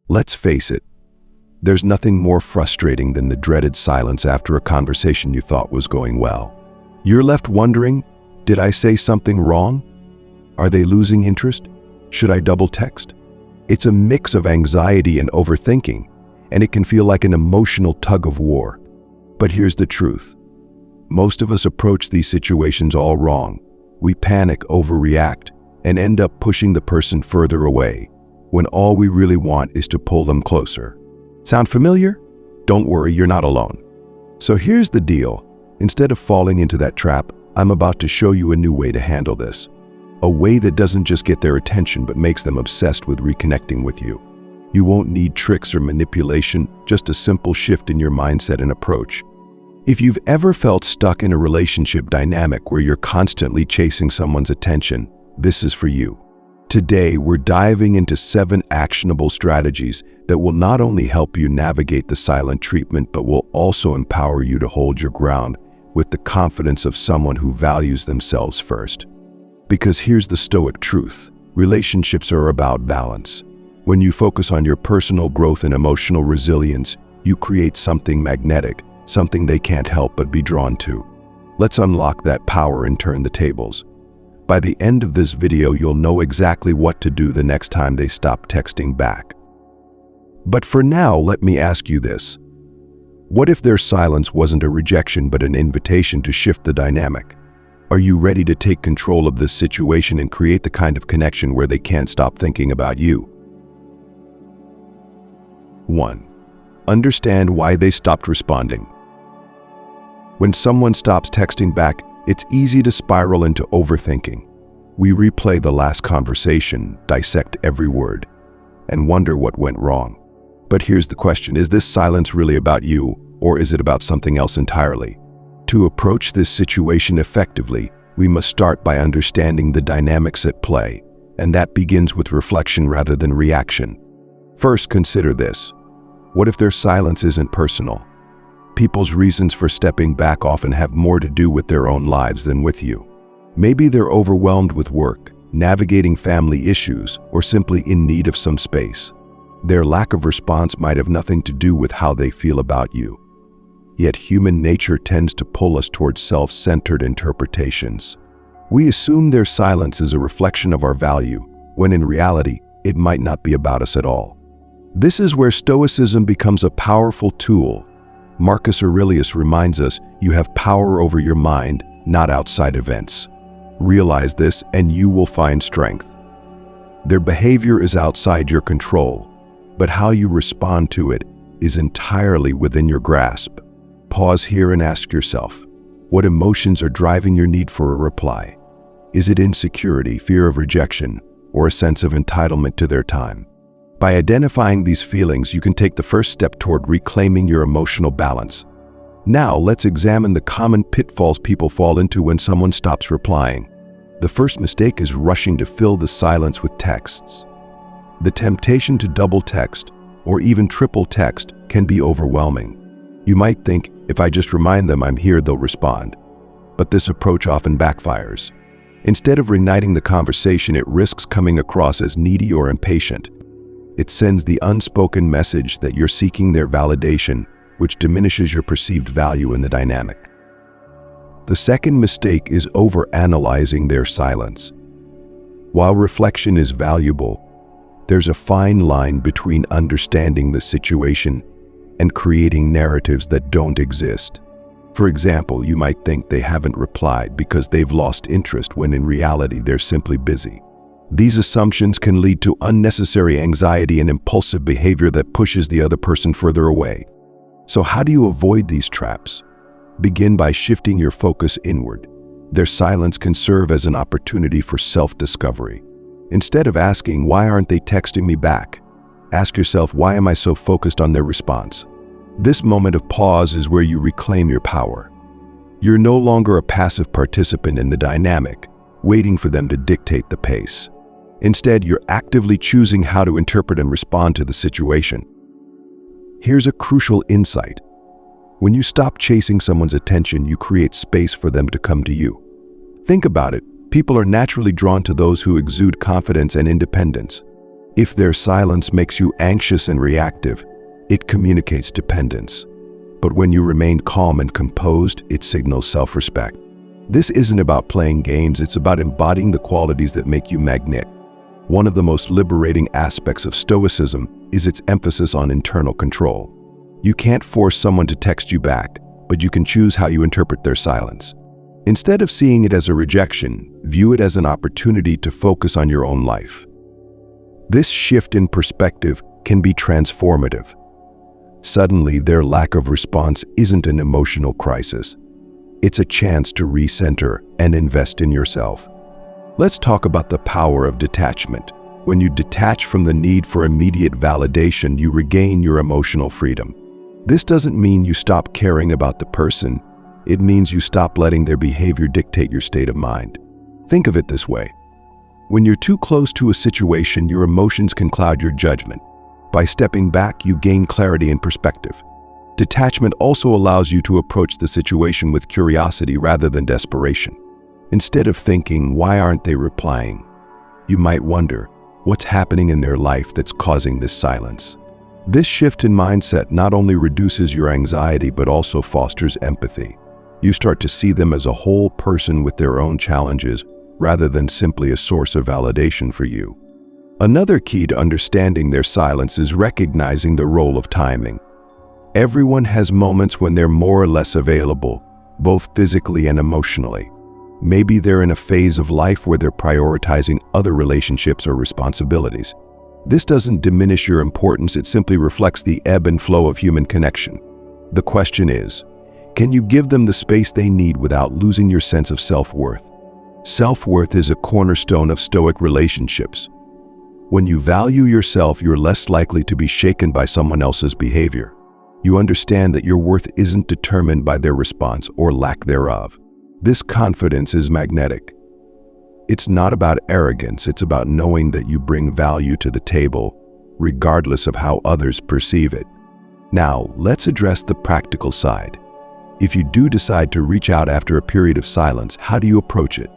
Let's face it, there's nothing more frustrating than the dreaded silence after a conversation you thought was going well. You're left wondering, did I say something wrong? Are they losing interest? Should I double text? It's a mix of anxiety and overthinking, and it can feel like an emotional tug of war. But here's the truth. Most of us approach these situations all wrong. We panic, overreact, and end up pushing the person further away, when all we really want is to pull them closer. Sound familiar? Don't worry, you're not alone. So here's the deal. Instead of falling into that trap, I'm about to show you a new way to handle this. A way that doesn't just get their attention but makes them obsessed with reconnecting with you. You won't need tricks or manipulation, just a simple shift in your mindset and approach. If you've ever felt stuck in a relationship dynamic where you're constantly chasing someone's attention, this is for you. Today, we're diving into 7 actionable strategies that will not only help you navigate the silent treatment, but will also empower you to hold your ground with the confidence of someone who values themselves first. Because here's the Stoic truth. Relationships are about balance. When you focus on your personal growth and emotional resilience, you create something magnetic, something they can't help but be drawn to. Let's unlock that power and turn the tables. By the end of this video, you'll know exactly what to do the next time they stop texting back. But for now, let me ask you this. What if their silence wasn't a rejection but an invitation to shift the dynamic? Are you ready to take control of this situation and create the kind of connection where they can't stop thinking about you? 1. Understand why they stopped responding. When someone stops texting back, it's easy to spiral into overthinking. We replay the last conversation, dissect every word, and wonder what went wrong. But here's the question, is this silence really about you, or is it about something else entirely? To approach this situation effectively, we must start by understanding the dynamics at play, and that begins with reflection rather than reaction. First, consider this. What if their silence isn't personal? People's reasons for stepping back often have more to do with their own lives than with you. Maybe they're overwhelmed with work, navigating family issues, or simply in need of some space. Their lack of response might have nothing to do with how they feel about you. Yet human nature tends to pull us towards self-centered interpretations. We assume their silence is a reflection of our value, when in reality, it might not be about us at all. This is where Stoicism becomes a powerful tool. Marcus Aurelius reminds us, you have power over your mind, not outside events. Realize this and you will find strength. Their behavior is outside your control, but how you respond to it is entirely within your grasp. Pause here and ask yourself, what emotions are driving your need for a reply? Is it insecurity, fear of rejection, or a sense of entitlement to their time? By identifying these feelings, you can take the first step toward reclaiming your emotional balance. Now, let's examine the common pitfalls people fall into when someone stops replying. The first mistake is rushing to fill the silence with texts. The temptation to double text, or even triple text, can be overwhelming. You might think, if I just remind them I'm here, they'll respond. But this approach often backfires. Instead of reigniting the conversation, it risks coming across as needy or impatient. It sends the unspoken message that you're seeking their validation, which diminishes your perceived value in the dynamic. The second mistake is overanalyzing their silence. While reflection is valuable, there's a fine line between understanding the situation and creating narratives that don't exist. For example, you might think they haven't replied because they've lost interest when in reality they're simply busy. These assumptions can lead to unnecessary anxiety and impulsive behavior that pushes the other person further away. So how do you avoid these traps? Begin by shifting your focus inward. Their silence can serve as an opportunity for self-discovery. Instead of asking, why aren't they texting me back? Ask yourself, why am I so focused on their response? This moment of pause is where you reclaim your power. You're no longer a passive participant in the dynamic, waiting for them to dictate the pace. Instead, you're actively choosing how to interpret and respond to the situation. Here's a crucial insight. When you stop chasing someone's attention, you create space for them to come to you. Think about it. People are naturally drawn to those who exude confidence and independence. If their silence makes you anxious and reactive, it communicates dependence. But when you remain calm and composed, it signals self-respect. This isn't about playing games, it's about embodying the qualities that make you magnetic. One of the most liberating aspects of Stoicism is its emphasis on internal control. You can't force someone to text you back, but you can choose how you interpret their silence. Instead of seeing it as a rejection, view it as an opportunity to focus on your own life. This shift in perspective can be transformative. Suddenly, their lack of response isn't an emotional crisis. It's a chance to recenter and invest in yourself. Let's talk about the power of detachment. When you detach from the need for immediate validation, you regain your emotional freedom. This doesn't mean you stop caring about the person. It means you stop letting their behavior dictate your state of mind. Think of it this way. When you're too close to a situation, your emotions can cloud your judgment. By stepping back, you gain clarity and perspective. Detachment also allows you to approach the situation with curiosity rather than desperation. Instead of thinking, why aren't they replying? You might wonder, what's happening in their life that's causing this silence? This shift in mindset not only reduces your anxiety but also fosters empathy. You start to see them as a whole person with their own challenges rather than simply a source of validation for you. Another key to understanding their silence is recognizing the role of timing. Everyone has moments when they're more or less available, both physically and emotionally. Maybe they're in a phase of life where they're prioritizing other relationships or responsibilities. This doesn't diminish your importance, it simply reflects the ebb and flow of human connection. The question is, can you give them the space they need without losing your sense of self-worth? Self-worth is a cornerstone of Stoic relationships. When you value yourself, you're less likely to be shaken by someone else's behavior. You understand that your worth isn't determined by their response or lack thereof. This confidence is magnetic. It's not about arrogance, it's about knowing that you bring value to the table, regardless of how others perceive it. Now, let's address the practical side. If you do decide to reach out after a period of silence, how do you approach it?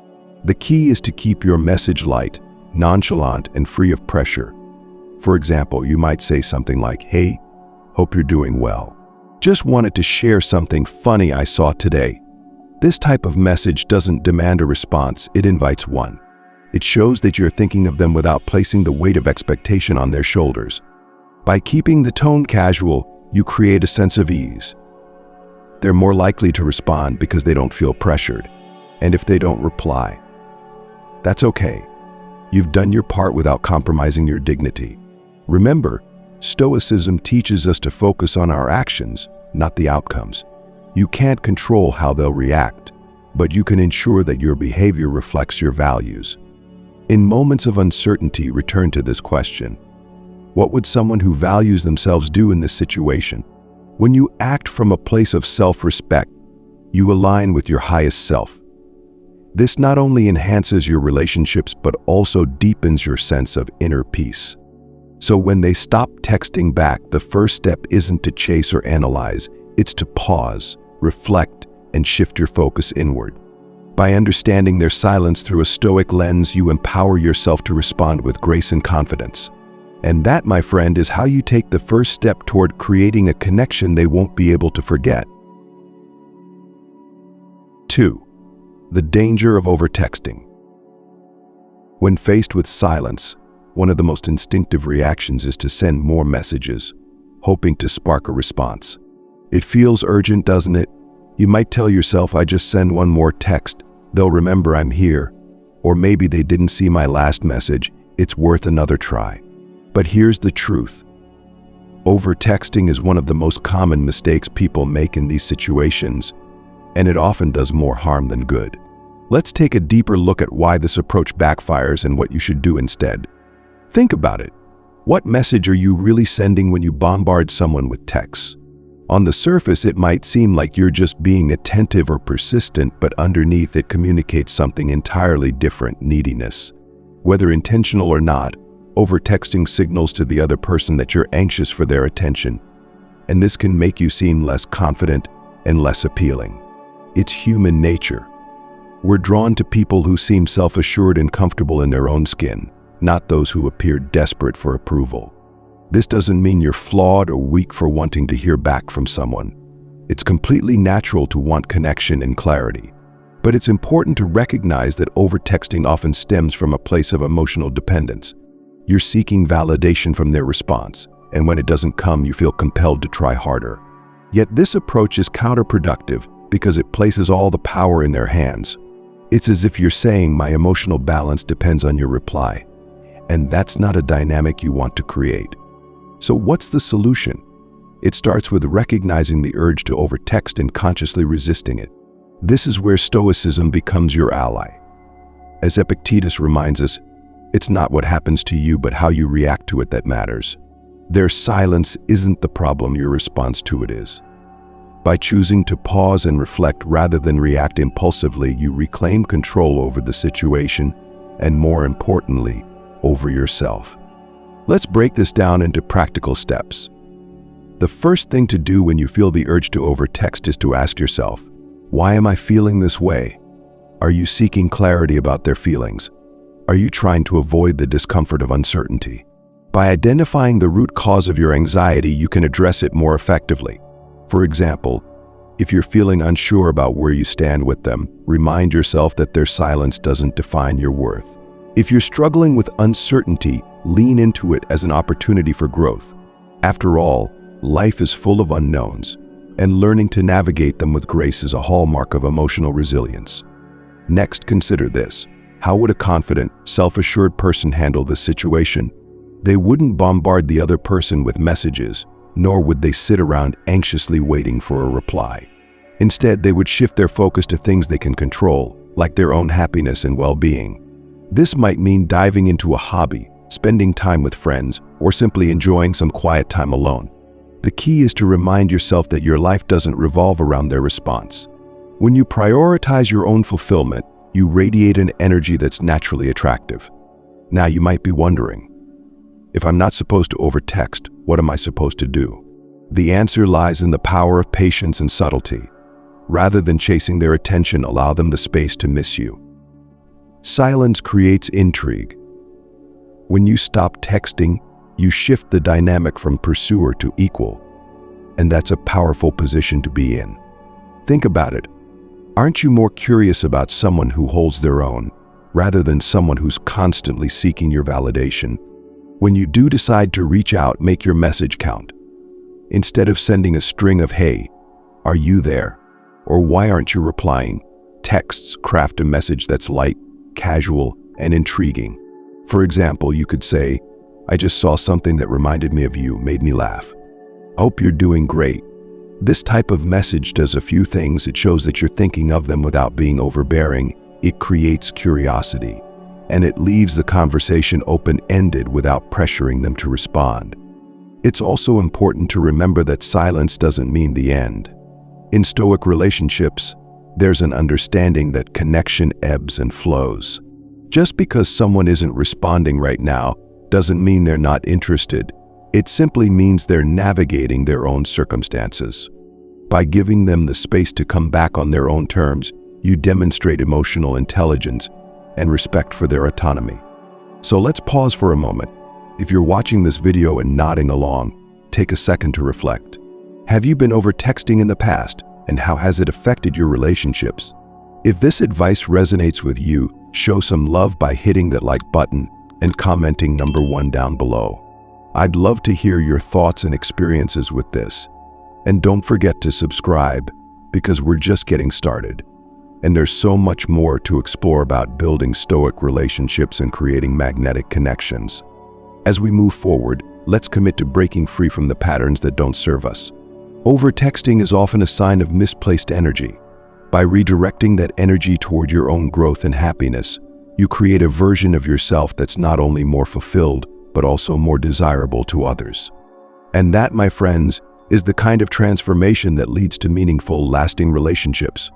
The key is to keep your message light, nonchalant, and free of pressure. For example, you might say something like, "Hey, hope you're doing well. Just wanted to share something funny I saw today." This type of message doesn't demand a response, it invites one. It shows that you're thinking of them without placing the weight of expectation on their shoulders. By keeping the tone casual, you create a sense of ease. They're more likely to respond because they don't feel pressured. And if they don't reply, that's okay. You've done your part without compromising your dignity. Remember, Stoicism teaches us to focus on our actions, not the outcomes. You can't control how they'll react, but you can ensure that your behavior reflects your values. In moments of uncertainty, return to this question. What would someone who values themselves do in this situation? When you act from a place of self-respect, you align with your highest self. This not only enhances your relationships, but also deepens your sense of inner peace. So when they stop texting back, the first step isn't to chase or analyze, it's to pause, reflect, and shift your focus inward. By understanding their silence through a Stoic lens, you empower yourself to respond with grace and confidence. And that, my friend, is how you take the first step toward creating a connection they won't be able to forget. 2. The danger of overtexting. When faced with silence, one of the most instinctive reactions is to send more messages, hoping to spark a response. It feels urgent, doesn't it? You might tell yourself, I just send one more text, they'll remember I'm here. Or maybe they didn't see my last message, it's worth another try. But here's the truth. Overtexting is one of the most common mistakes people make in these situations, and it often does more harm than good. Let's take a deeper look at why this approach backfires and what you should do instead. Think about it. What message are you really sending when you bombard someone with texts? On the surface, it might seem like you're just being attentive or persistent, but underneath it communicates something entirely different: neediness. Whether intentional or not, overtexting signals to the other person that you're anxious for their attention, and this can make you seem less confident and less appealing. It's human nature. We're drawn to people who seem self-assured and comfortable in their own skin. not those who appear desperate for approval. This doesn't mean you're flawed or weak for wanting to hear back from someone. It's completely natural to want connection and clarity. But it's important to recognize that overtexting often stems from a place of emotional dependence. You're seeking validation from their response, and when it doesn't come, you feel compelled to try harder. Yet this approach is counterproductive because it places all the power in their hands. It's as if you're saying, my emotional balance depends on your reply, and that's not a dynamic you want to create. So what's the solution? It starts with recognizing the urge to overtext and consciously resisting it. This is where Stoicism becomes your ally. As Epictetus reminds us, it's not what happens to you but how you react to it that matters. Their silence isn't the problem, your response to it is. By choosing to pause and reflect rather than react impulsively, you reclaim control over the situation and, more importantly, over yourself. Let's break this down into practical steps. The first thing to do when you feel the urge to overtext is to ask yourself, why am I feeling this way? Are you seeking clarity about their feelings? Are you trying to avoid the discomfort of uncertainty? By identifying the root cause of your anxiety, you can address it more effectively. For example, if you're feeling unsure about where you stand with them, remind yourself that their silence doesn't define your worth. If you're struggling with uncertainty, lean into it as an opportunity for growth. After all, life is full of unknowns, and learning to navigate them with grace is a hallmark of emotional resilience. Next, consider this. How would a confident, self-assured person handle this situation? They wouldn't bombard the other person with messages, nor would they sit around anxiously waiting for a reply. Instead, they would shift their focus to things they can control, like their own happiness and well-being. This might mean diving into a hobby, spending time with friends, or simply enjoying some quiet time alone. The key is to remind yourself that your life doesn't revolve around their response. When you prioritize your own fulfillment, you radiate an energy that's naturally attractive. Now you might be wondering, if I'm not supposed to overtext, what am I supposed to do? The answer lies in the power of patience and subtlety. Rather than chasing their attention, allow them the space to miss you. Silence creates intrigue. When you stop texting, you shift the dynamic from pursuer to equal, and that's a powerful position to be in. Think about it. Aren't you more curious about someone who holds their own, rather than someone who's constantly seeking your validation? When you do decide to reach out, make your message count. Instead of sending a string of "Hey, are you there?" or "Why aren't you replying?" texts craft a message that's light, casual, and intriguing. For example, you could say, "I just saw something that reminded me of you, made me laugh. Hope you're doing great." This type of message does a few things. It shows that you're thinking of them without being overbearing. It creates curiosity, and it leaves the conversation open-ended without pressuring them to respond. It's also important to remember that silence doesn't mean the end. In Stoic relationships, there's an understanding that connection ebbs and flows. Just because someone isn't responding right now doesn't mean they're not interested. It simply means they're navigating their own circumstances. By giving them the space to come back on their own terms, you demonstrate emotional intelligence and respect for their autonomy. So let's pause for a moment. If you're watching this video and nodding along, take a second to reflect. Have you been overtexting in the past, and how has it affected your relationships? If this advice resonates with you, show some love by hitting that like button and commenting number 1 down below. I'd love to hear your thoughts and experiences with this. And don't forget to subscribe, because we're just getting started. And there's so much more to explore about building Stoic relationships and creating magnetic connections. As we move forward, let's commit to breaking free from the patterns that don't serve us. Overtexting is often a sign of misplaced energy. By redirecting that energy toward your own growth and happiness, you create a version of yourself that's not only more fulfilled, but also more desirable to others. And that, my friends, is the kind of transformation that leads to meaningful, lasting relationships.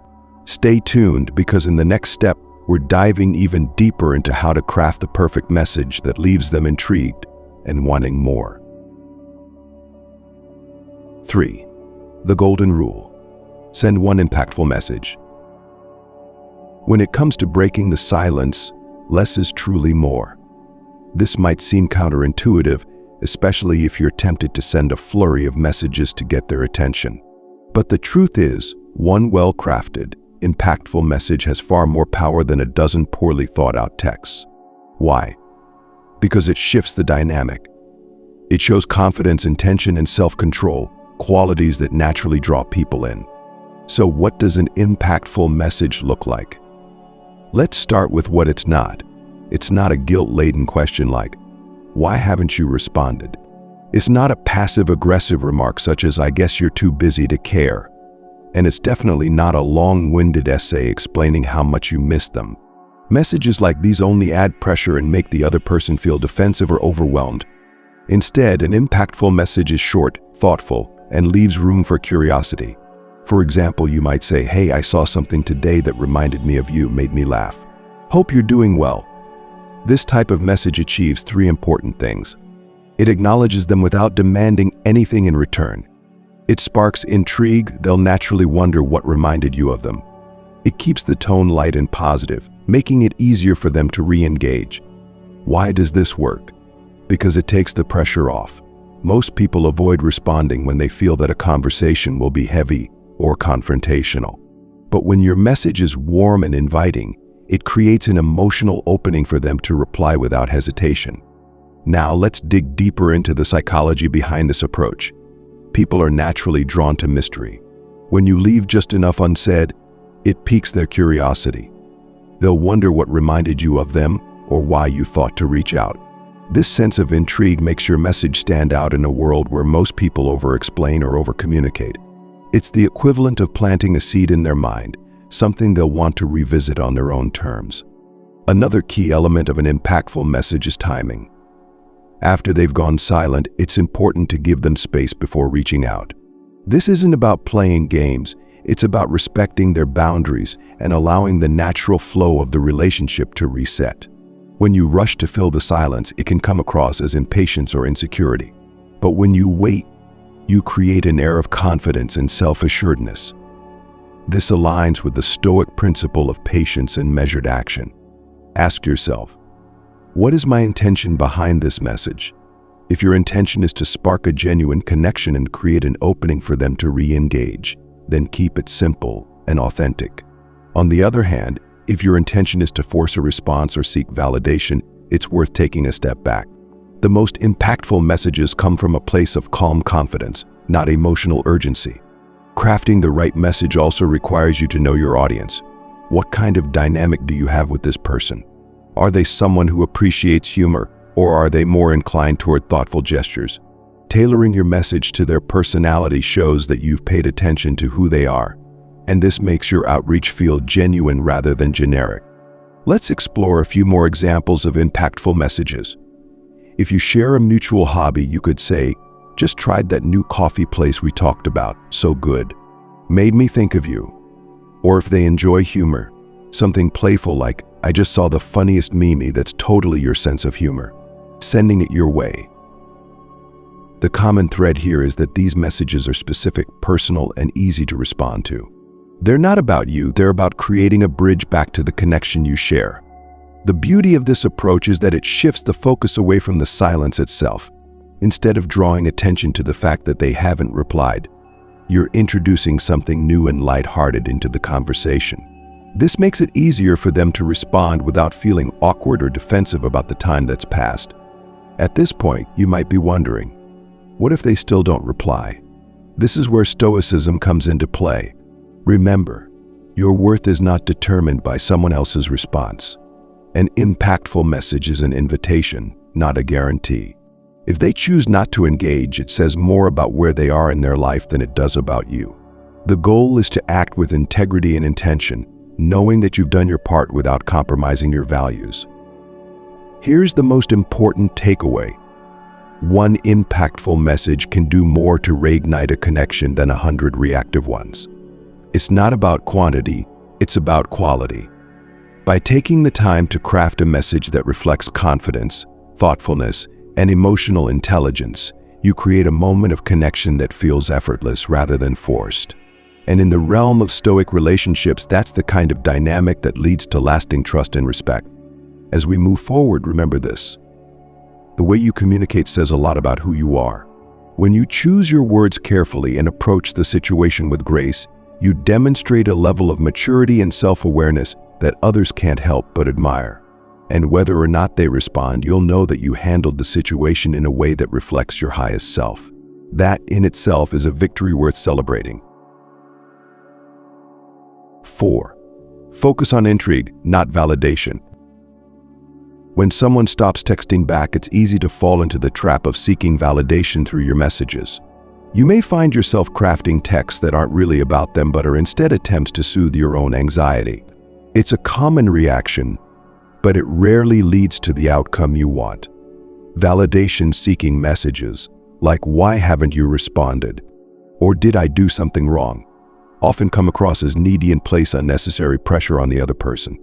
Stay tuned, because in the next step, we're diving even deeper into how to craft the perfect message that leaves them intrigued and wanting more. 3. The Golden Rule. Send one impactful message. When it comes to breaking the silence, less is truly more. This might seem counterintuitive, especially if you're tempted to send a flurry of messages to get their attention. But the truth is, one well-crafted, impactful message has far more power than a dozen poorly thought-out texts. Why? Because it shifts the dynamic. It shows confidence, intention, and self-control, qualities that naturally draw people in. So what does an impactful message look like? Let's start with what it's not. It's not a guilt-laden question like, "Why haven't you responded?" It's not a passive-aggressive remark such as, "I guess you're too busy to care." And it's definitely not a long-winded essay explaining how much you miss them. Messages like these only add pressure and make the other person feel defensive or overwhelmed. Instead, an impactful message is short, thoughtful, and leaves room for curiosity. For example, you might say, "Hey, I saw something today that reminded me of you, made me laugh. Hope you're doing well." This type of message achieves three important things. It acknowledges them without demanding anything in return. It sparks intrigue, they'll naturally wonder what reminded you of them. It keeps the tone light and positive, making it easier for them to re-engage. Why does this work? Because it takes the pressure off. Most people avoid responding when they feel that a conversation will be heavy or confrontational. But when your message is warm and inviting, it creates an emotional opening for them to reply without hesitation. Now let's dig deeper into the psychology behind this approach. People are naturally drawn to mystery. When you leave just enough unsaid, it piques their curiosity. They'll wonder what reminded you of them or why you thought to reach out. This sense of intrigue makes your message stand out in a world where most people over-explain or over-communicate. It's the equivalent of planting a seed in their mind, something they'll want to revisit on their own terms. Another key element of an impactful message is timing. After they've gone silent, it's important to give them space before reaching out. This isn't about playing games, it's about respecting their boundaries and allowing the natural flow of the relationship to reset. When you rush to fill the silence, it can come across as impatience or insecurity. But when you wait, you create an air of confidence and self-assuredness. This aligns with the Stoic principle of patience and measured action. Ask yourself, what is my intention behind this message? If your intention is to spark a genuine connection and create an opening for them to re-engage, then keep it simple and authentic. On the other hand, if your intention is to force a response or seek validation, it's worth taking a step back. The most impactful messages come from a place of calm confidence, not emotional urgency. Crafting the right message also requires you to know your audience. What kind of dynamic do you have with this person? Are they someone who appreciates humor, or are they more inclined toward thoughtful gestures? Tailoring your message to their personality shows that you've paid attention to who they are, and this makes your outreach feel genuine rather than generic. Let's explore a few more examples of impactful messages. If you share a mutual hobby, you could say, "Just tried that new coffee place we talked about, so good. Made me think of you." Or if they enjoy humor, something playful like, "I just saw the funniest meme that's totally your sense of humor." Sending it your way. The common thread here is that these messages are specific, personal, and easy to respond to. They're not about you, they're about creating a bridge back to the connection you share. The beauty of this approach is that it shifts the focus away from the silence itself. Instead of drawing attention to the fact that they haven't replied, you're introducing something new and lighthearted into the conversation. This makes it easier for them to respond without feeling awkward or defensive about the time that's passed. At this point, you might be wondering, what if they still don't reply? This is where Stoicism comes into play. Remember, your worth is not determined by someone else's response. An impactful message is an invitation, not a guarantee. If they choose not to engage, it says more about where they are in their life than it does about you. The goal is to act with integrity and intention, knowing that you've done your part without compromising your values. Here's the most important takeaway. One impactful message can do more to reignite a connection than 100 reactive ones. It's not about quantity, it's about quality. By taking the time to craft a message that reflects confidence, thoughtfulness, and emotional intelligence, you create a moment of connection that feels effortless rather than forced. And in the realm of Stoic relationships, that's the kind of dynamic that leads to lasting trust and respect. As we move forward, remember this. The way you communicate says a lot about who you are. When you choose your words carefully and approach the situation with grace, you demonstrate a level of maturity and self-awareness that others can't help but admire. And whether or not they respond, you'll know that you handled the situation in a way that reflects your highest self. That in itself is a victory worth celebrating. 4. Focus on intrigue, not validation. When someone stops texting back, it's easy to fall into the trap of seeking validation through your messages. You may find yourself crafting texts that aren't really about them but are instead attempts to soothe your own anxiety. It's a common reaction, but it rarely leads to the outcome you want. Validation-seeking messages, like "Why haven't you responded?" or "Did I do something wrong?" often come across as needy and place unnecessary pressure on the other person.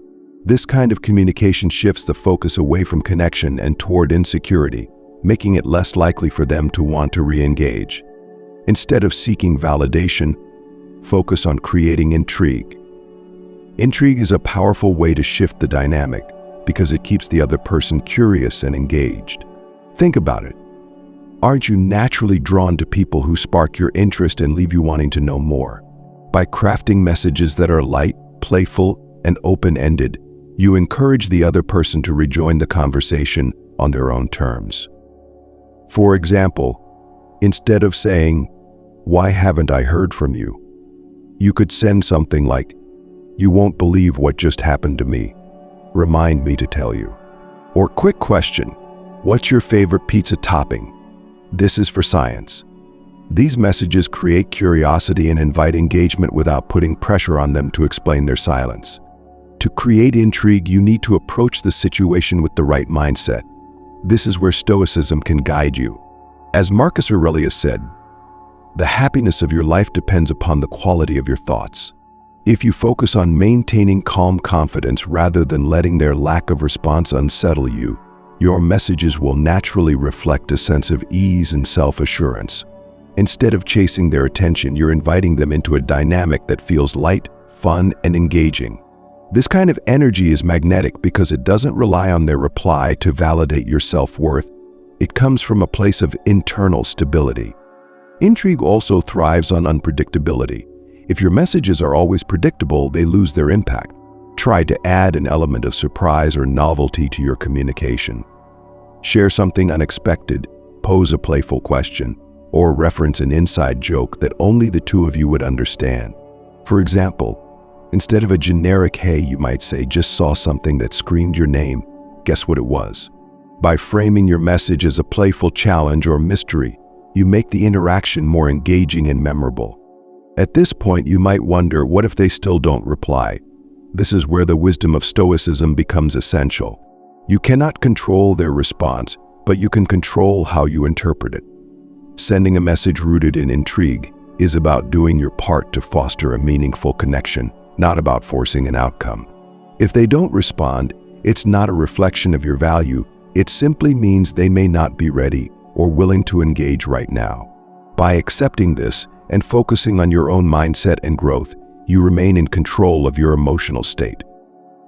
This kind of communication shifts the focus away from connection and toward insecurity, making it less likely for them to want to re-engage. Instead of seeking validation, focus on creating intrigue. Intrigue is a powerful way to shift the dynamic because it keeps the other person curious and engaged. Think about it. Aren't you naturally drawn to people who spark your interest and leave you wanting to know more? By crafting messages that are light, playful, and open-ended, you encourage the other person to rejoin the conversation on their own terms. For example, instead of saying, "Why haven't I heard from you?" you could send something like, "You won't believe what just happened to me. Remind me to tell you." Or quick question, "What's your favorite pizza topping? This is for science." These messages create curiosity and invite engagement without putting pressure on them to explain their silence. To create intrigue, you need to approach the situation with the right mindset. This is where Stoicism can guide you. As Marcus Aurelius said, "The happiness of your life depends upon the quality of your thoughts." If you focus on maintaining calm confidence rather than letting their lack of response unsettle you, your messages will naturally reflect a sense of ease and self-assurance. Instead of chasing their attention, you're inviting them into a dynamic that feels light, fun, and engaging. This kind of energy is magnetic because it doesn't rely on their reply to validate your self-worth. It comes from a place of internal stability. Intrigue also thrives on unpredictability. If your messages are always predictable, they lose their impact. Try to add an element of surprise or novelty to your communication. Share something unexpected, pose a playful question, or reference an inside joke that only the two of you would understand. For example, instead of a generic "Hey," you might say, "Just saw something that screamed your name. Guess what it was?" By framing your message as a playful challenge or mystery, you make the interaction more engaging and memorable. At this point, you might wonder, what if they still don't reply? This is where the wisdom of Stoicism becomes essential. You cannot control their response, but you can control how you interpret it. Sending a message rooted in intrigue is about doing your part to foster a meaningful connection, not about forcing an outcome. If they don't respond, it's not a reflection of your value. It simply means they may not be ready or willing to engage right now. By accepting this and focusing on your own mindset and growth, you remain in control of your emotional state.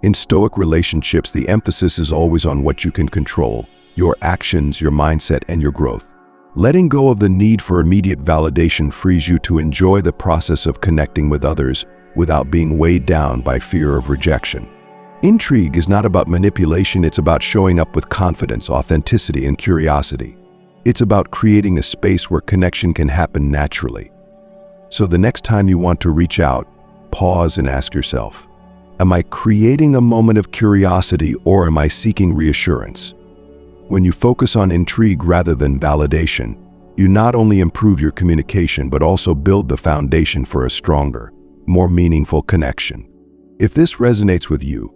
In Stoic relationships, the emphasis is always on what you can control: your actions, your mindset, and your growth. Letting go of the need for immediate validation frees you to enjoy the process of connecting with others without being weighed down by fear of rejection. Intrigue is not about manipulation, it's about showing up with confidence, authenticity, and curiosity. It's about creating a space where connection can happen naturally. So the next time you want to reach out, pause and ask yourself, am I creating a moment of curiosity or am I seeking reassurance? When you focus on intrigue rather than validation, you not only improve your communication but also build the foundation for a stronger, more meaningful connection. If this resonates with you,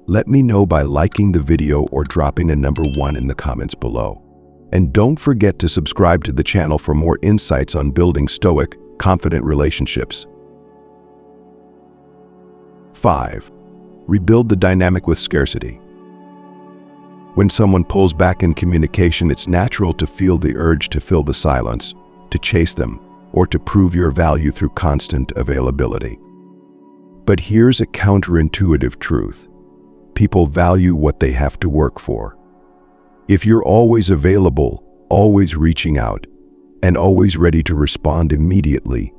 let me know by liking the video or dropping a number 1 in the comments below. And don't forget to subscribe to the channel for more insights on building stoic, confident relationships. 5. Rebuild the dynamic with scarcity. When someone pulls back in communication, it's natural to feel the urge to fill the silence, to chase them, or to prove your value through constant availability. But here's a counterintuitive truth. People value what they have to work for. If you're always available, always reaching out, and always ready to respond immediately,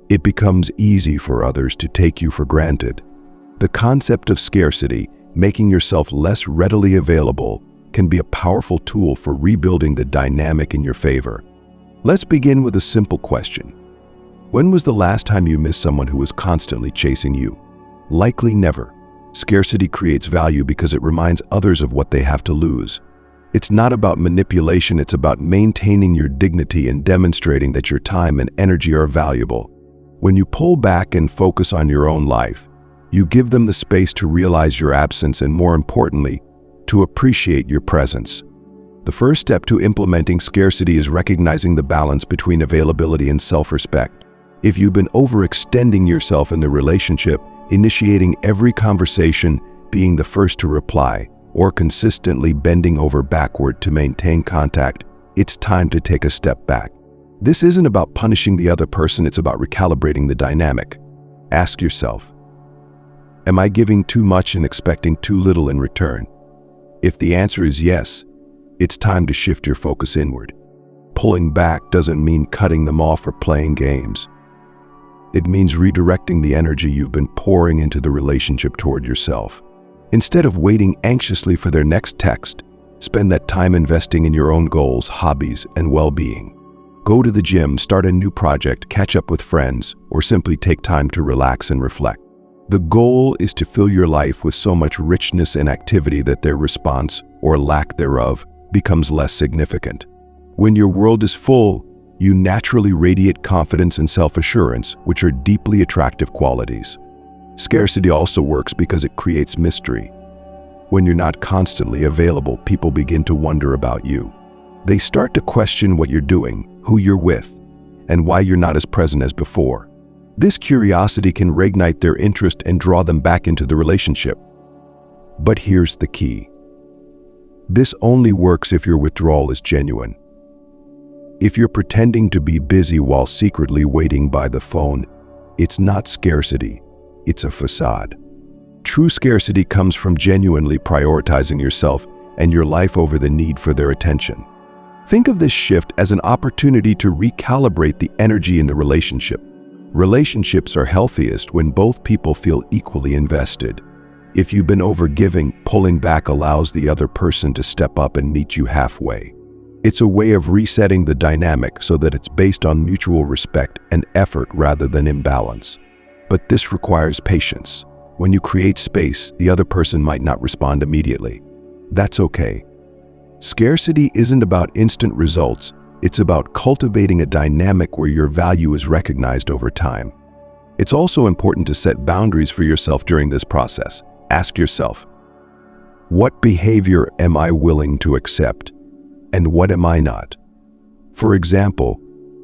it becomes easy for others to take you for granted. The concept of scarcity, making yourself less readily available, can be a powerful tool for rebuilding the dynamic in your favor. Let's begin with a simple question. When was the last time you missed someone who was constantly chasing you? Likely never. Scarcity creates value because it reminds others of what they have to lose. It's not about manipulation, it's about maintaining your dignity and demonstrating that your time and energy are valuable. When you pull back and focus on your own life, you give them the space to realize your absence and, more importantly, to appreciate your presence. The first step to implementing scarcity is recognizing the balance between availability and self-respect. If you've been overextending yourself in the relationship, initiating every conversation, being the first to reply, or consistently bending over backward to maintain contact, it's time to take a step back. This isn't about punishing the other person, it's about recalibrating the dynamic. Ask yourself, am I giving too much and expecting too little in return? If the answer is yes, it's time to shift your focus inward. Pulling back doesn't mean cutting them off or playing games. It means redirecting the energy you've been pouring into the relationship toward yourself. Instead of waiting anxiously for their next text, spend that time investing in your own goals, hobbies, and well-being. Go to the gym, start a new project, catch up with friends, or simply take time to relax and reflect. The goal is to fill your life with so much richness and activity that their response, or lack thereof, becomes less significant. When your world is full, you naturally radiate confidence and self-assurance, which are deeply attractive qualities. Scarcity also works because it creates mystery. When you're not constantly available, people begin to wonder about you. They start to question what you're doing, who you're with, and why you're not as present as before. This curiosity can reignite their interest and draw them back into the relationship. But here's the key. This only works if your withdrawal is genuine. If you're pretending to be busy while secretly waiting by the phone, it's not scarcity, it's a facade. True scarcity comes from genuinely prioritizing yourself and your life over the need for their attention. Think of this shift as an opportunity to recalibrate the energy in the relationship. Relationships are healthiest when both people feel equally invested. If you've been overgiving, pulling back allows the other person to step up and meet you halfway. It's a way of resetting the dynamic so that it's based on mutual respect and effort rather than imbalance. But this requires patience. When you create space, the other person might not respond immediately. That's okay. Scarcity isn't about instant results, it's about cultivating a dynamic where your value is recognized over time. It's also important to set boundaries for yourself during this process. Ask yourself, what behavior am I willing to accept, and what am I not? For example,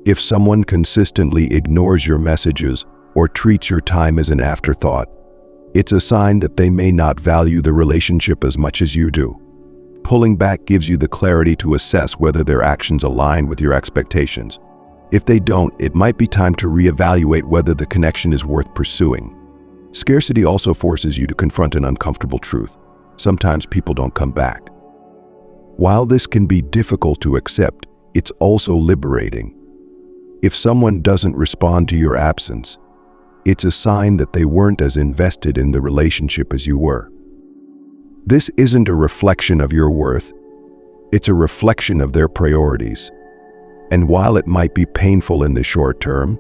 if someone consistently ignores your messages or treats your time as an afterthought, it's a sign that they may not value the relationship as much as you do. Pulling back gives you the clarity to assess whether their actions align with your expectations. If they don't, it might be time to reevaluate whether the connection is worth pursuing. Scarcity also forces you to confront an uncomfortable truth. Sometimes people don't come back. While this can be difficult to accept, it's also liberating. If someone doesn't respond to your absence, it's a sign that they weren't as invested in the relationship as you were. This isn't a reflection of your worth, it's a reflection of their priorities. And while it might be painful in the short term,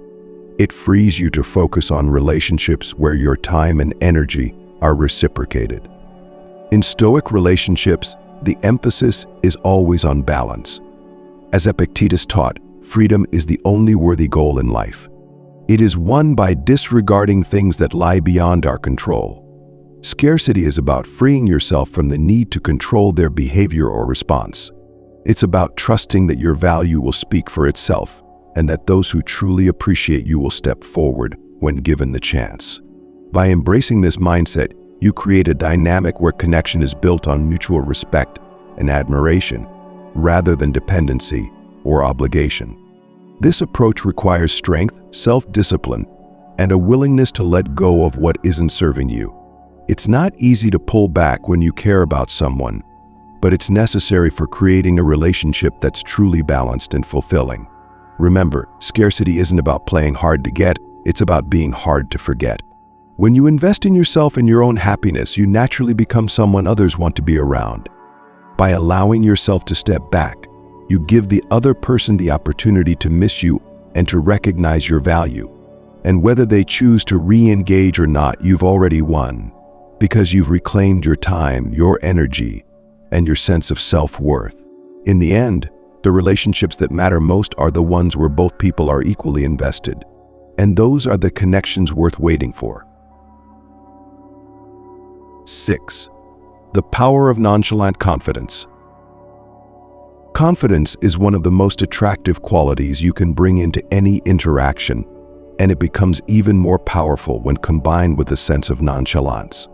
it frees you to focus on relationships where your time and energy are reciprocated. In Stoic relationships, the emphasis is always on balance. As Epictetus taught, freedom is the only worthy goal in life. It is won by disregarding things that lie beyond our control. Scarcity is about freeing yourself from the need to control their behavior or response. It's about trusting that your value will speak for itself and that those who truly appreciate you will step forward when given the chance. By embracing this mindset, you create a dynamic where connection is built on mutual respect and admiration, rather than dependency or obligation. This approach requires strength, self-discipline, and a willingness to let go of what isn't serving you. It's not easy to pull back when you care about someone, but it's necessary for creating a relationship that's truly balanced and fulfilling. Remember, scarcity isn't about playing hard to get, it's about being hard to forget. When you invest in yourself and your own happiness, you naturally become someone others want to be around. By allowing yourself to step back, you give the other person the opportunity to miss you and to recognize your value. And whether they choose to re-engage or not, you've already won, because you've reclaimed your time, your energy, and your sense of self-worth. In the end, the relationships that matter most are the ones where both people are equally invested. And those are the connections worth waiting for. 6. The power of nonchalant confidence. Confidence is one of the most attractive qualities you can bring into any interaction, and it becomes even more powerful when combined with a sense of nonchalance.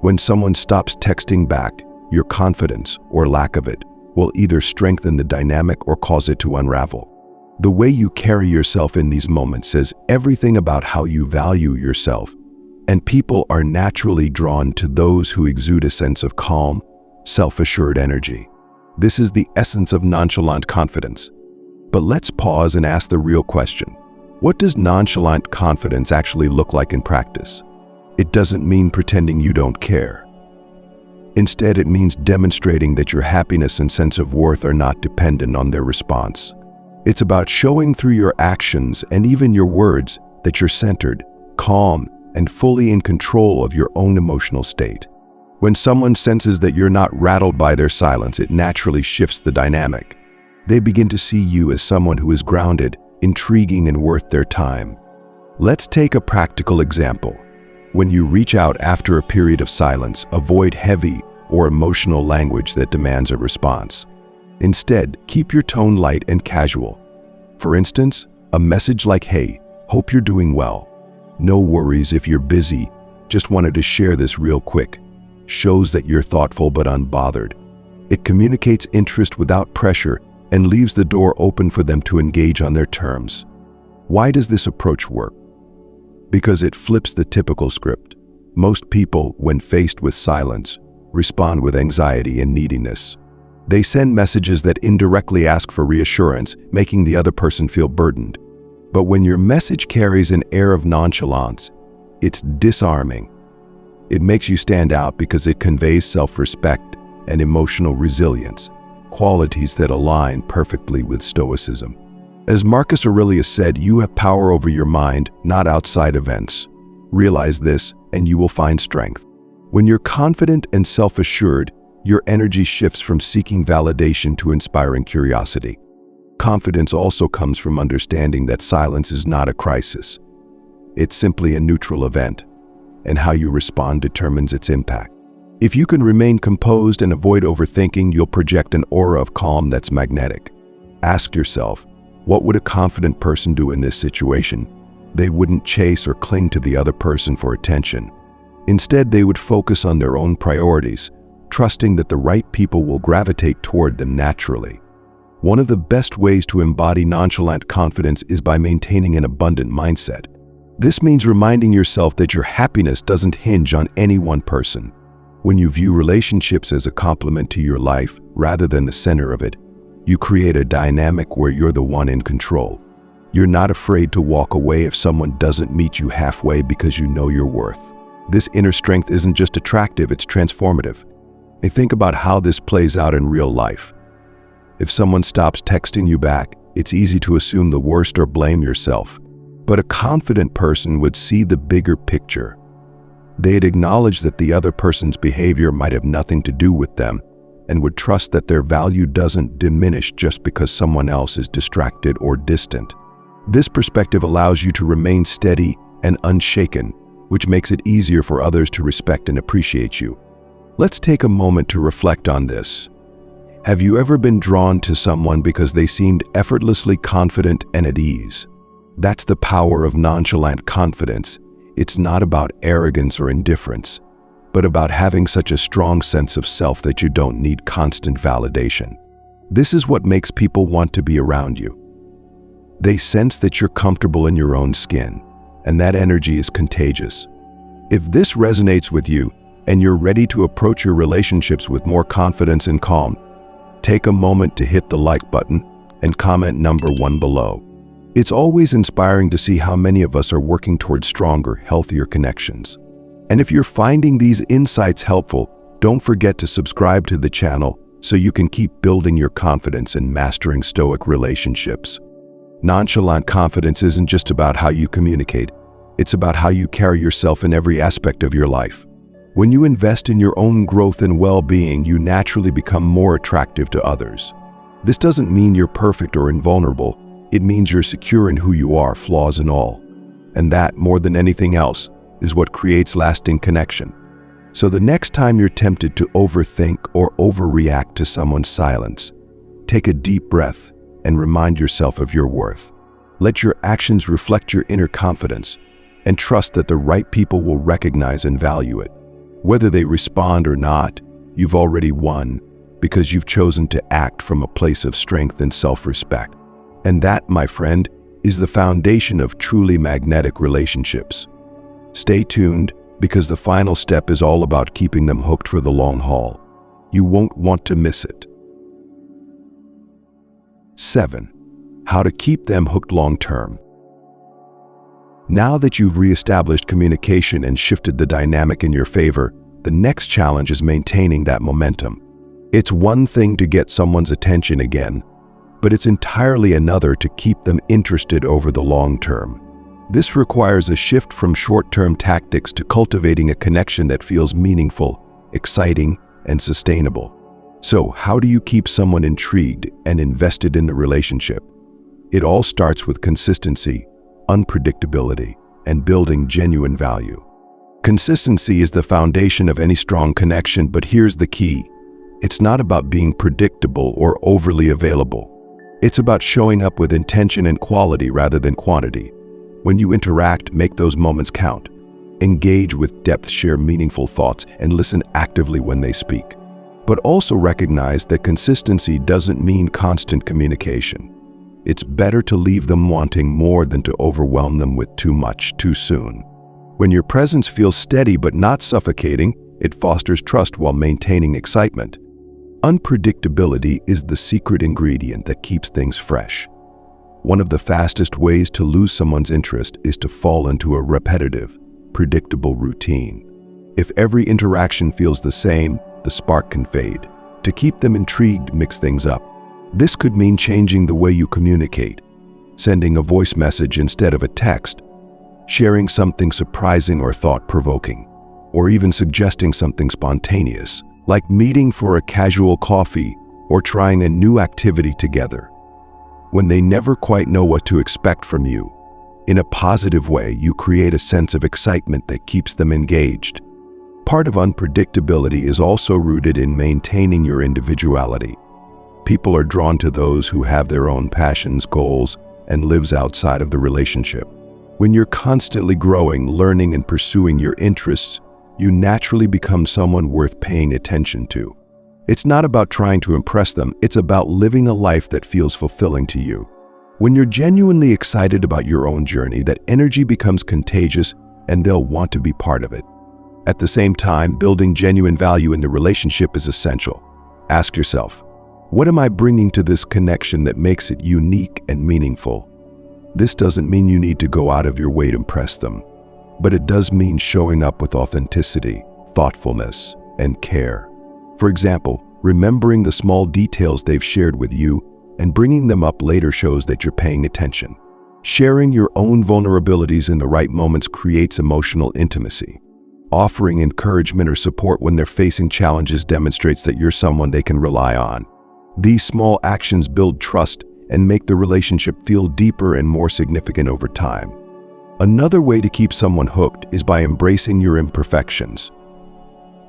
When someone stops texting back, your confidence, or lack of it, will either strengthen the dynamic or cause it to unravel. The way you carry yourself in these moments says everything about how you value yourself, and people are naturally drawn to those who exude a sense of calm, self-assured energy. This is the essence of nonchalant confidence. But let's pause and ask the real question. What does nonchalant confidence actually look like in practice? It doesn't mean pretending you don't care. Instead, it means demonstrating that your happiness and sense of worth are not dependent on their response. It's about showing through your actions and even your words that you're centered, calm, and fully in control of your own emotional state. When someone senses that you're not rattled by their silence, it naturally shifts the dynamic. They begin to see you as someone who is grounded, intriguing, and worth their time. Let's take a practical example. When you reach out after a period of silence, avoid heavy or emotional language that demands a response. Instead, keep your tone light and casual. For instance, a message like, "Hey, hope you're doing well. No worries if you're busy. Just wanted to share this real quick," shows that you're thoughtful but unbothered. It communicates interest without pressure and leaves the door open for them to engage on their terms. Why does this approach work? Because it flips the typical script. Most people, when faced with silence, respond with anxiety and neediness. They send messages that indirectly ask for reassurance, making the other person feel burdened. But when your message carries an air of nonchalance, it's disarming. It makes you stand out because it conveys self-respect and emotional resilience, qualities that align perfectly with Stoicism. As Marcus Aurelius said, you have power over your mind, not outside events. Realize this, and you will find strength. When you're confident and self-assured, your energy shifts from seeking validation to inspiring curiosity. Confidence also comes from understanding that silence is not a crisis. It's simply a neutral event, and how you respond determines its impact. If you can remain composed and avoid overthinking, you'll project an aura of calm that's magnetic. Ask yourself, what would a confident person do in this situation? They wouldn't chase or cling to the other person for attention. Instead, they would focus on their own priorities, trusting that the right people will gravitate toward them naturally. One of the best ways to embody nonchalant confidence is by maintaining an abundant mindset. This means reminding yourself that your happiness doesn't hinge on any one person. When you view relationships as a complement to your life rather than the center of it, you create a dynamic where you're the one in control. You're not afraid to walk away if someone doesn't meet you halfway because you know your worth. This inner strength isn't just attractive, it's transformative. And think about how this plays out in real life. If someone stops texting you back, it's easy to assume the worst or blame yourself. But a confident person would see the bigger picture. They'd acknowledge that the other person's behavior might have nothing to do with them, and would trust that their value doesn't diminish just because someone else is distracted or distant. This perspective allows you to remain steady and unshaken, which makes it easier for others to respect and appreciate you. Let's take a moment to reflect on this. Have you ever been drawn to someone because they seemed effortlessly confident and at ease? That's the power of nonchalant confidence. It's not about arrogance or indifference, but about having such a strong sense of self that you don't need constant validation. This is what makes people want to be around you. They sense that you're comfortable in your own skin, and that energy is contagious. If this resonates with you, and you're ready to approach your relationships with more confidence and calm, take a moment to hit the like button and comment number 1 below. It's always inspiring to see how many of us are working towards stronger, healthier connections. And if you're finding these insights helpful, don't forget to subscribe to the channel so you can keep building your confidence and mastering Stoic relationships. Nonchalant confidence isn't just about how you communicate, it's about how you carry yourself in every aspect of your life. When you invest in your own growth and well-being, you naturally become more attractive to others. This doesn't mean you're perfect or invulnerable. It means you're secure in who you are, flaws and all. And that, more than anything else, is what creates lasting connection. So the next time you're tempted to overthink or overreact to someone's silence, take a deep breath and remind yourself of your worth. Let your actions reflect your inner confidence and trust that the right people will recognize and value it. Whether they respond or not, you've already won because you've chosen to act from a place of strength and self-respect. And that, my friend, is the foundation of truly magnetic relationships. Stay tuned because the final step is all about keeping them hooked for the long haul. You won't want to miss it. 7. How to keep them hooked long-term. Now that you've reestablished communication and shifted the dynamic in your favor, the next challenge is maintaining that momentum. It's one thing to get someone's attention again, but it's entirely another to keep them interested over the long term. This requires a shift from short-term tactics to cultivating a connection that feels meaningful, exciting, and sustainable. So, how do you keep someone intrigued and invested in the relationship? It all starts with consistency, unpredictability, and building genuine value. Consistency is the foundation of any strong connection, but here's the key. It's not about being predictable or overly available. It's about showing up with intention and quality rather than quantity. When you interact, make those moments count. Engage with depth, share meaningful thoughts, and listen actively when they speak. But also recognize that consistency doesn't mean constant communication. It's better to leave them wanting more than to overwhelm them with too much too soon. When your presence feels steady but not suffocating, it fosters trust while maintaining excitement. Unpredictability is the secret ingredient that keeps things fresh. One of the fastest ways to lose someone's interest is to fall into a repetitive, predictable routine. If every interaction feels the same, the spark can fade. To keep them intrigued, mix things up. This could mean changing the way you communicate, sending a voice message instead of a text, sharing something surprising or thought-provoking, or even suggesting something spontaneous, like meeting for a casual coffee or trying a new activity together. When they never quite know what to expect from you, in a positive way, you create a sense of excitement that keeps them engaged. Part of unpredictability is also rooted in maintaining your individuality. People are drawn to those who have their own passions, goals, and lives outside of the relationship. When you're constantly growing, learning, and pursuing your interests, you naturally become someone worth paying attention to. It's not about trying to impress them, it's about living a life that feels fulfilling to you. When you're genuinely excited about your own journey, that energy becomes contagious and they'll want to be part of it. At the same time, building genuine value in the relationship is essential. Ask yourself, what am I bringing to this connection that makes it unique and meaningful? This doesn't mean you need to go out of your way to impress them, but it does mean showing up with authenticity, thoughtfulness, and care. For example, remembering the small details they've shared with you and bringing them up later shows that you're paying attention. Sharing your own vulnerabilities in the right moments creates emotional intimacy. Offering encouragement or support when they're facing challenges demonstrates that you're someone they can rely on. These small actions build trust and make the relationship feel deeper and more significant over time. Another way to keep someone hooked is by embracing your imperfections.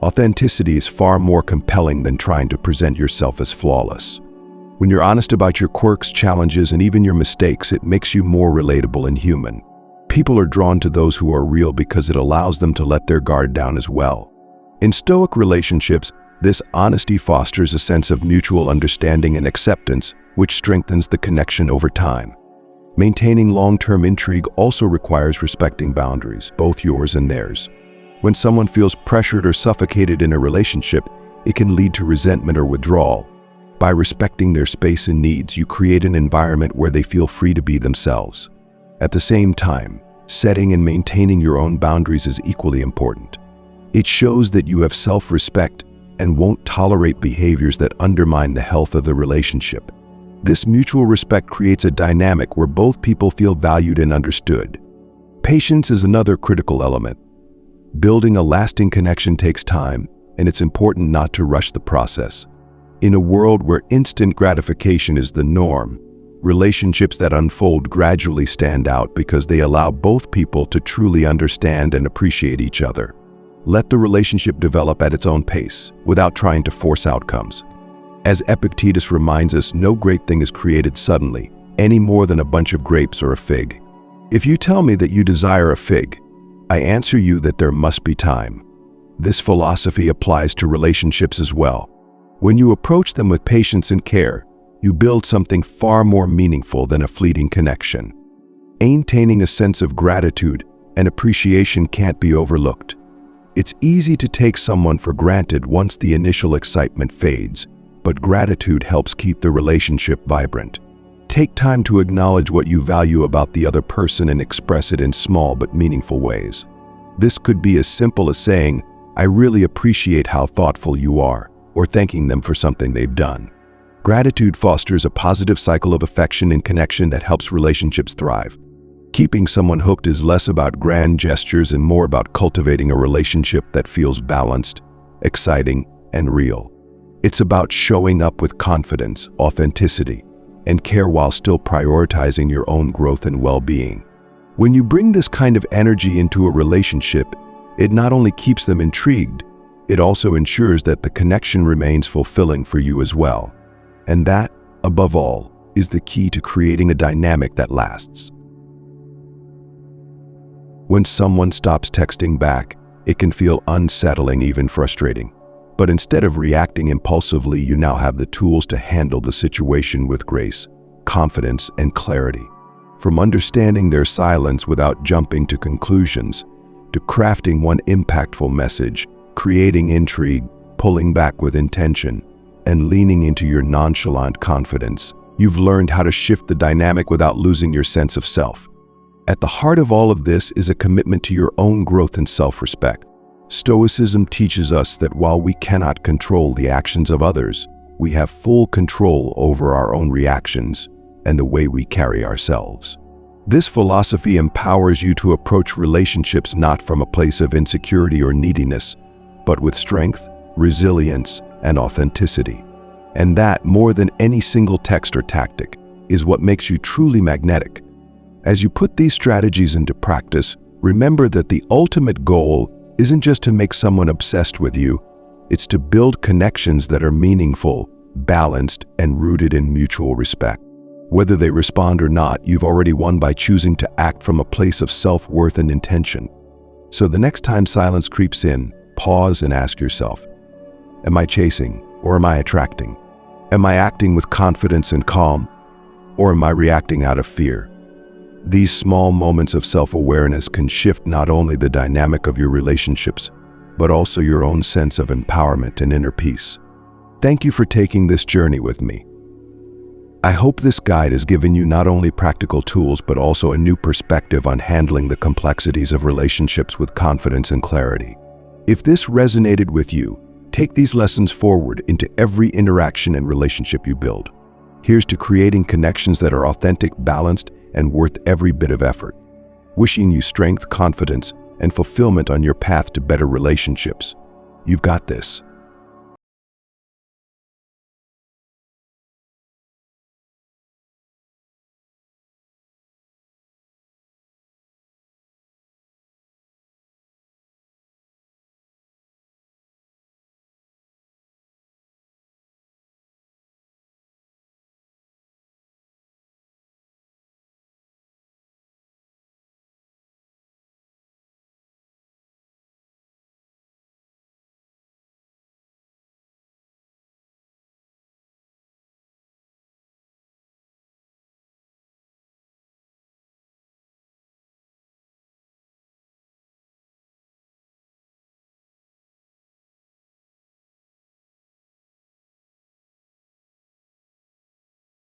Authenticity is far more compelling than trying to present yourself as flawless. When you're honest about your quirks, challenges, and even your mistakes, it makes you more relatable and human. People are drawn to those who are real because it allows them to let their guard down as well. In Stoic relationships, this honesty fosters a sense of mutual understanding and acceptance, which strengthens the connection over time. Maintaining long-term intrigue also requires respecting boundaries, both yours and theirs. When someone feels pressured or suffocated in a relationship, it can lead to resentment or withdrawal. By respecting their space and needs, you create an environment where they feel free to be themselves. At the same time, setting and maintaining your own boundaries is equally important. It shows that you have self-respect and won't tolerate behaviors that undermine the health of the relationship. This mutual respect creates a dynamic where both people feel valued and understood. Patience is another critical element. Building a lasting connection takes time, and it's important not to rush the process. In a world where instant gratification is the norm, relationships that unfold gradually stand out because they allow both people to truly understand and appreciate each other. Let the relationship develop at its own pace, without trying to force outcomes. As Epictetus reminds us, no great thing is created suddenly, any more than a bunch of grapes or a fig. If you tell me that you desire a fig, I answer you that there must be time. This philosophy applies to relationships as well. When you approach them with patience and care, you build something far more meaningful than a fleeting connection. Maintaining a sense of gratitude and appreciation can't be overlooked. It's easy to take someone for granted once the initial excitement fades, but gratitude helps keep the relationship vibrant. Take time to acknowledge what you value about the other person and express it in small but meaningful ways. This could be as simple as saying, "I really appreciate how thoughtful you are," or thanking them for something they've done. Gratitude fosters a positive cycle of affection and connection that helps relationships thrive. Keeping someone hooked is less about grand gestures and more about cultivating a relationship that feels balanced, exciting, and real. It's about showing up with confidence, authenticity, and care while still prioritizing your own growth and well-being. When you bring this kind of energy into a relationship, it not only keeps them intrigued, it also ensures that the connection remains fulfilling for you as well. And that, above all, is the key to creating a dynamic that lasts. When someone stops texting back, it can feel unsettling, even frustrating. But instead of reacting impulsively, you now have the tools to handle the situation with grace, confidence, and clarity. From understanding their silence without jumping to conclusions, to crafting one impactful message, creating intrigue, pulling back with intention, and leaning into your nonchalant confidence, you've learned how to shift the dynamic without losing your sense of self. At the heart of all of this is a commitment to your own growth and self-respect. Stoicism teaches us that while we cannot control the actions of others, we have full control over our own reactions and the way we carry ourselves. This philosophy empowers you to approach relationships not from a place of insecurity or neediness, but with strength, resilience, and authenticity. And that, more than any single text or tactic, is what makes you truly magnetic. As you put these strategies into practice, remember that the ultimate goal isn't just to make someone obsessed with you, it's to build connections that are meaningful, balanced, and rooted in mutual respect. Whether they respond or not, you've already won by choosing to act from a place of self-worth and intention. So the next time silence creeps in, pause and ask yourself, am I chasing or am I attracting? Am I acting with confidence and calm, or am I reacting out of fear? These small moments of self-awareness can shift not only the dynamic of your relationships, but also your own sense of empowerment and inner peace. Thank you for taking this journey with me. I hope this guide has given you not only practical tools, but also a new perspective on handling the complexities of relationships with confidence and clarity. If this resonated with you, take these lessons forward into every interaction and relationship you build. Here's to creating connections that are authentic, balanced, and worth every bit of effort. Wishing you strength, confidence, and fulfillment on your path to better relationships. You've got this.